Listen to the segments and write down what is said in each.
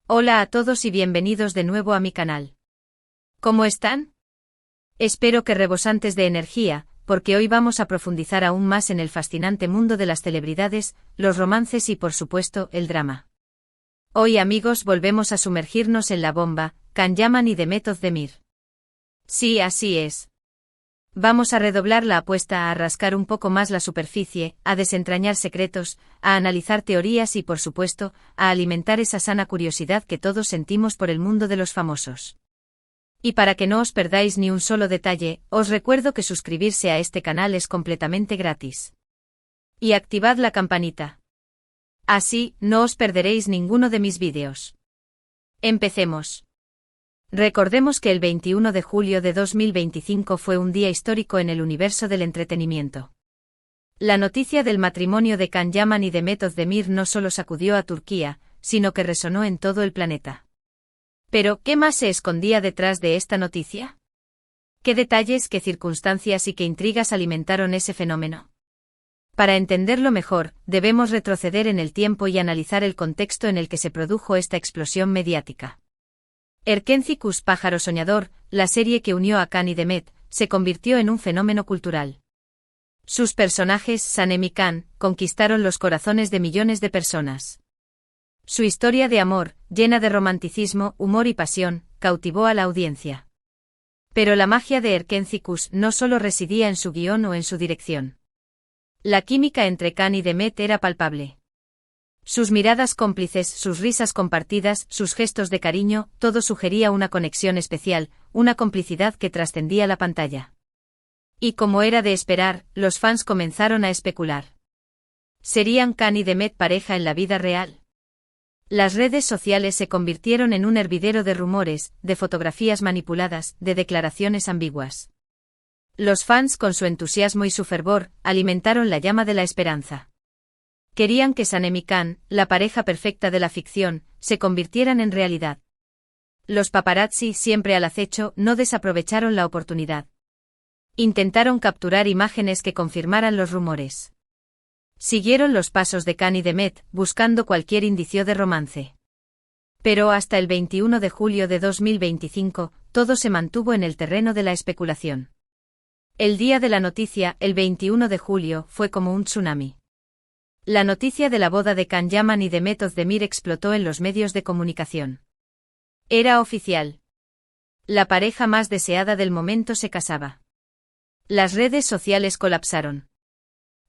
Hola a todos y bienvenidos de nuevo a mi canal. ¿Cómo están? Espero que rebosantes de energía, porque hoy vamos a profundizar aún más en el fascinante mundo de las celebridades, los romances y por supuesto, el drama. Hoy amigos volvemos a sumergirnos en la bomba, Can Yaman y Demet Özdemir. Sí, así es. Vamos a redoblar la apuesta a rascar un poco más la superficie, a desentrañar secretos, a analizar teorías y por supuesto, a alimentar esa sana curiosidad que todos sentimos por el mundo de los famosos. Y para que no os perdáis ni un solo detalle, os recuerdo que suscribirse a este canal es completamente gratis. Y activad la campanita. Así, no os perderéis ninguno de mis vídeos. Empecemos. Recordemos que el 21 de julio de 2025 fue un día histórico en el universo del entretenimiento. La noticia del matrimonio de Can Yaman y Demet Özdemir no solo sacudió a Turquía, sino que resonó en todo el planeta. Pero, ¿qué más se escondía detrás de esta noticia? ¿Qué detalles, qué circunstancias y qué intrigas alimentaron ese fenómeno? Para entenderlo mejor, debemos retroceder en el tiempo y analizar el contexto en el que se produjo esta explosión mediática. Erkenci Kuş Pájaro Soñador, la serie que unió a Can y Demet, se convirtió en un fenómeno cultural. Sus personajes, Sanem y Can, conquistaron los corazones de millones de personas. Su historia de amor, llena de romanticismo, humor y pasión, cautivó a la audiencia. Pero la magia de Erkenci Kuş no solo residía en su guión o en su dirección. La química entre Can y Demet era palpable. Sus miradas cómplices, sus risas compartidas, sus gestos de cariño, todo sugería una conexión especial, una complicidad que trascendía la pantalla. Y como era de esperar, los fans comenzaron a especular. ¿Serían Can y Demet pareja en la vida real? Las redes sociales se convirtieron en un hervidero de rumores, de fotografías manipuladas, de declaraciones ambiguas. Los fans, con su entusiasmo y su fervor, alimentaron la llama de la esperanza. Querían que Sanem y Can, la pareja perfecta de la ficción, se convirtieran en realidad. Los paparazzi, siempre al acecho, no desaprovecharon la oportunidad. Intentaron capturar imágenes que confirmaran los rumores. Siguieron los pasos de Can y Demet, buscando cualquier indicio de romance. Pero hasta el 21 de julio de 2025, todo se mantuvo en el terreno de la especulación. El día de la noticia, el 21 de julio, fue como un tsunami. La noticia de la boda de Can Yaman y Demet Özdemir explotó en los medios de comunicación. Era oficial. La pareja más deseada del momento se casaba. Las redes sociales colapsaron.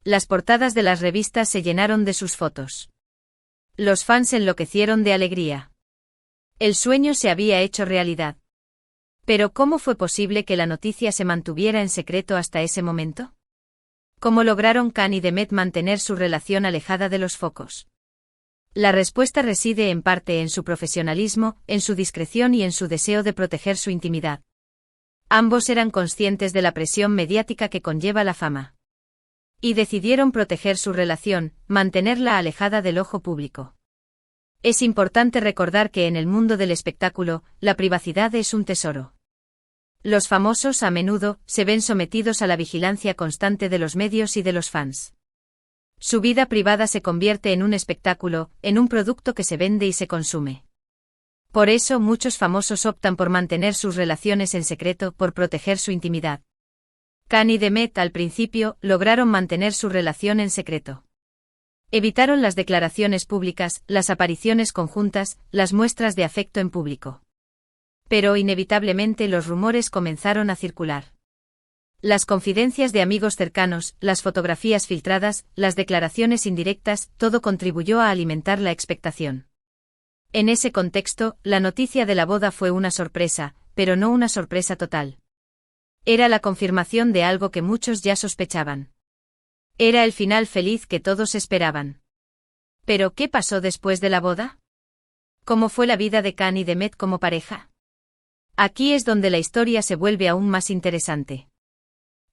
Las portadas de las revistas se llenaron de sus fotos. Los fans enloquecieron de alegría. El sueño se había hecho realidad. Pero ¿cómo fue posible que la noticia se mantuviera en secreto hasta ese momento? ¿Cómo lograron Can y Demet mantener su relación alejada de los focos? La respuesta reside en parte en su profesionalismo, en su discreción y en su deseo de proteger su intimidad. Ambos eran conscientes de la presión mediática que conlleva la fama. Y decidieron proteger su relación, mantenerla alejada del ojo público. Es importante recordar que en el mundo del espectáculo, la privacidad es un tesoro. Los famosos a menudo se ven sometidos a la vigilancia constante de los medios y de los fans. Su vida privada se convierte en un espectáculo, en un producto que se vende y se consume. Por eso muchos famosos optan por mantener sus relaciones en secreto, por proteger su intimidad. Can y Demet al principio lograron mantener su relación en secreto. Evitaron las declaraciones públicas, las apariciones conjuntas, las muestras de afecto en público. Pero inevitablemente los rumores comenzaron a circular. Las confidencias de amigos cercanos, las fotografías filtradas, las declaraciones indirectas, todo contribuyó a alimentar la expectación. En ese contexto, la noticia de la boda fue una sorpresa, pero no una sorpresa total. Era la confirmación de algo que muchos ya sospechaban. Era el final feliz que todos esperaban. ¿Pero qué pasó después de la boda? ¿Cómo fue la vida de Can y Demet como pareja? Aquí es donde la historia se vuelve aún más interesante.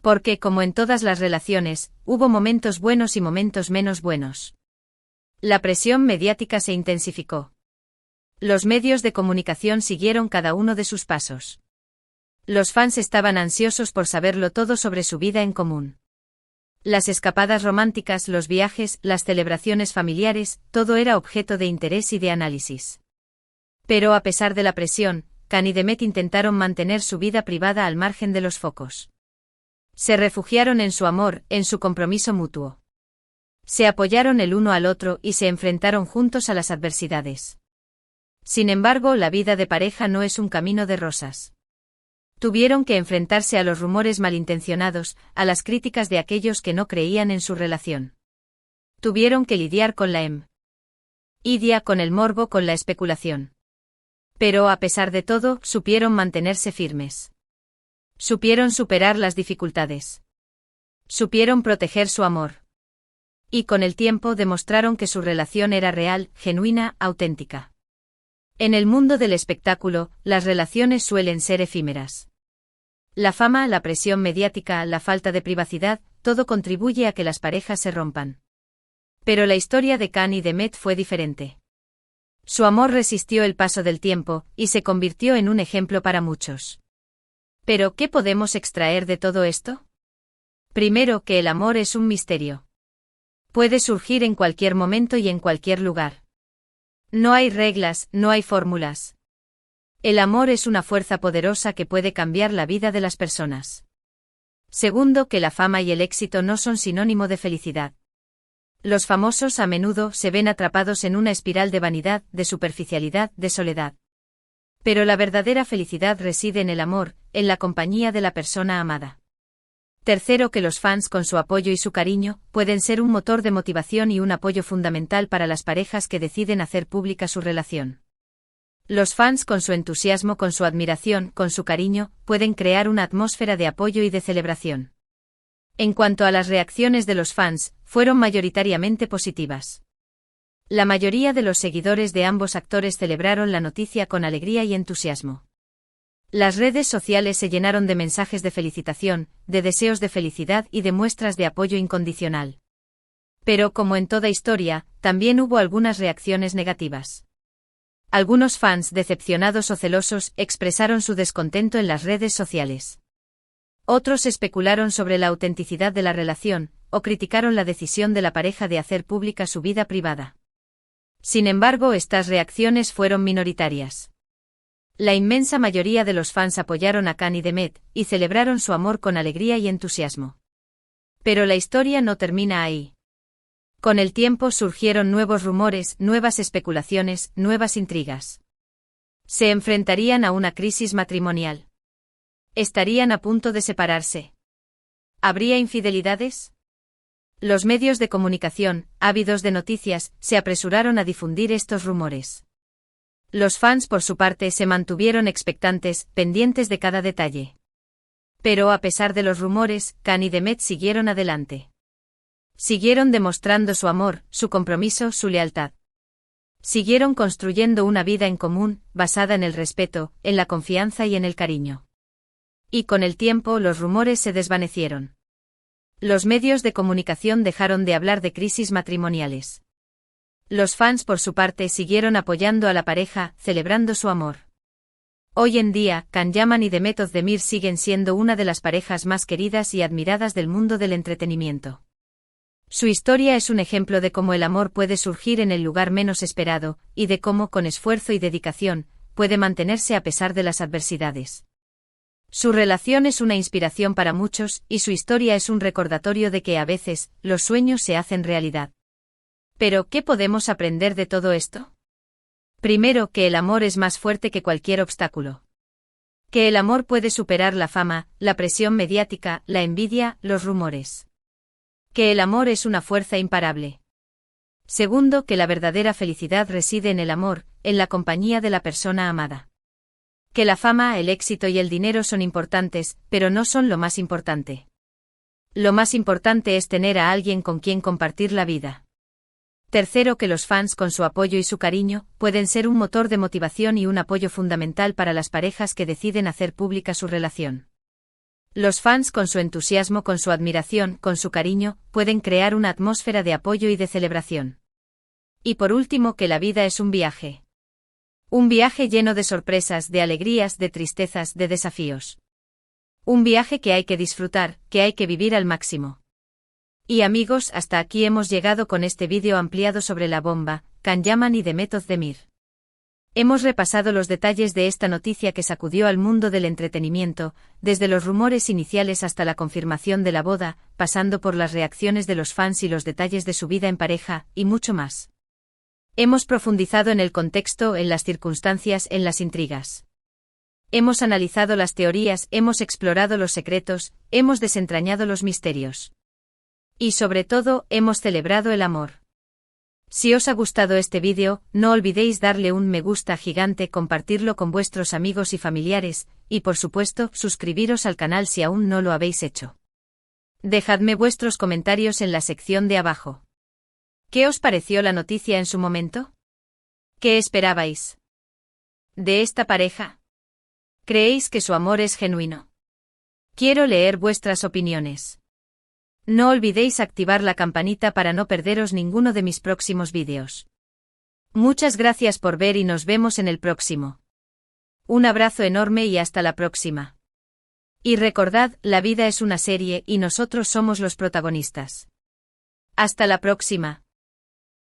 Porque, como en todas las relaciones, hubo momentos buenos y momentos menos buenos. La presión mediática se intensificó. Los medios de comunicación siguieron cada uno de sus pasos. Los fans estaban ansiosos por saberlo todo sobre su vida en común. Las escapadas románticas, los viajes, las celebraciones familiares, todo era objeto de interés y de análisis. Pero a pesar de la presión, Can y Demet intentaron mantener su vida privada al margen de los focos. Se refugiaron en su amor, en su compromiso mutuo. Se apoyaron el uno al otro y se enfrentaron juntos a las adversidades. Sin embargo, la vida de pareja no es un camino de rosas. Tuvieron que enfrentarse a los rumores malintencionados, a las críticas de aquellos que no creían en su relación. Tuvieron que lidiar con la envidia, con el morbo, con la especulación. Pero a pesar de todo, supieron mantenerse firmes. Supieron superar las dificultades. Supieron proteger su amor. Y con el tiempo demostraron que su relación era real, genuina, auténtica. En el mundo del espectáculo, las relaciones suelen ser efímeras. La fama, la presión mediática, la falta de privacidad, todo contribuye a que las parejas se rompan. Pero la historia de Can y Demet fue diferente. Su amor resistió el paso del tiempo, y se convirtió en un ejemplo para muchos. ¿Pero qué podemos extraer de todo esto? Primero, que el amor es un misterio. Puede surgir en cualquier momento y en cualquier lugar. No hay reglas, no hay fórmulas. El amor es una fuerza poderosa que puede cambiar la vida de las personas. Segundo, que la fama y el éxito no son sinónimo de felicidad. Los famosos a menudo se ven atrapados en una espiral de vanidad, de superficialidad, de soledad. Pero la verdadera felicidad reside en el amor, en la compañía de la persona amada. Tercero, que los fans con su apoyo y su cariño pueden ser un motor de motivación y un apoyo fundamental para las parejas que deciden hacer pública su relación. Los fans con su entusiasmo, con su admiración, con su cariño, pueden crear una atmósfera de apoyo y de celebración. En cuanto a las reacciones de los fans, fueron mayoritariamente positivas. La mayoría de los seguidores de ambos actores celebraron la noticia con alegría y entusiasmo. Las redes sociales se llenaron de mensajes de felicitación, de deseos de felicidad y de muestras de apoyo incondicional. Pero como en toda historia, también hubo algunas reacciones negativas. Algunos fans decepcionados o celosos expresaron su descontento en las redes sociales. Otros especularon sobre la autenticidad de la relación, o criticaron la decisión de la pareja de hacer pública su vida privada. Sin embargo, estas reacciones fueron minoritarias. La inmensa mayoría de los fans apoyaron a Can y Demet, y celebraron su amor con alegría y entusiasmo. Pero la historia no termina ahí. Con el tiempo surgieron nuevos rumores, nuevas especulaciones, nuevas intrigas. Se enfrentarían a una crisis matrimonial. ¿Estarían a punto de separarse? ¿Habría infidelidades? Los medios de comunicación, ávidos de noticias, se apresuraron a difundir estos rumores. Los fans por su parte se mantuvieron expectantes, pendientes de cada detalle. Pero a pesar de los rumores, Can y Demet siguieron adelante. Siguieron demostrando su amor, su compromiso, su lealtad. Siguieron construyendo una vida en común, basada en el respeto, en la confianza y en el cariño. Y con el tiempo los rumores se desvanecieron. Los medios de comunicación dejaron de hablar de crisis matrimoniales. Los fans por su parte siguieron apoyando a la pareja, celebrando su amor. Hoy en día, Can Yaman y Demet Özdemir siguen siendo una de las parejas más queridas y admiradas del mundo del entretenimiento. Su historia es un ejemplo de cómo el amor puede surgir en el lugar menos esperado, y de cómo, con esfuerzo y dedicación, puede mantenerse a pesar de las adversidades. Su relación es una inspiración para muchos, y su historia es un recordatorio de que a veces, los sueños se hacen realidad. Pero, ¿qué podemos aprender de todo esto? Primero, que el amor es más fuerte que cualquier obstáculo. Que el amor puede superar la fama, la presión mediática, la envidia, los rumores. Que el amor es una fuerza imparable. Segundo, que la verdadera felicidad reside en el amor, en la compañía de la persona amada. Que la fama, el éxito y el dinero son importantes, pero no son lo más importante. Lo más importante es tener a alguien con quien compartir la vida. Tercero, que los fans con su apoyo y su cariño, pueden ser un motor de motivación y un apoyo fundamental para las parejas que deciden hacer pública su relación. Los fans con su entusiasmo, con su admiración, con su cariño, pueden crear una atmósfera de apoyo y de celebración. Y por último, que la vida es un viaje. Un viaje lleno de sorpresas, de alegrías, de tristezas, de desafíos. Un viaje que hay que disfrutar, que hay que vivir al máximo. Y amigos, hasta aquí hemos llegado con este vídeo ampliado sobre la bomba, Can Yaman y Demet Özdemir. Hemos repasado los detalles de esta noticia que sacudió al mundo del entretenimiento, desde los rumores iniciales hasta la confirmación de la boda, pasando por las reacciones de los fans y los detalles de su vida en pareja, y mucho más. Hemos profundizado en el contexto, en las circunstancias, en las intrigas. Hemos analizado las teorías, hemos explorado los secretos, hemos desentrañado los misterios. Y sobre todo, hemos celebrado el amor. Si os ha gustado este vídeo, no olvidéis darle un me gusta gigante, compartirlo con vuestros amigos y familiares, y por supuesto, suscribiros al canal si aún no lo habéis hecho. Dejadme vuestros comentarios en la sección de abajo. ¿Qué os pareció la noticia en su momento? ¿Qué esperabais de esta pareja? ¿Creéis que su amor es genuino? Quiero leer vuestras opiniones. No olvidéis activar la campanita para no perderos ninguno de mis próximos vídeos. Muchas gracias por ver y nos vemos en el próximo. Un abrazo enorme y hasta la próxima. Y recordad, la vida es una serie y nosotros somos los protagonistas. Hasta la próxima.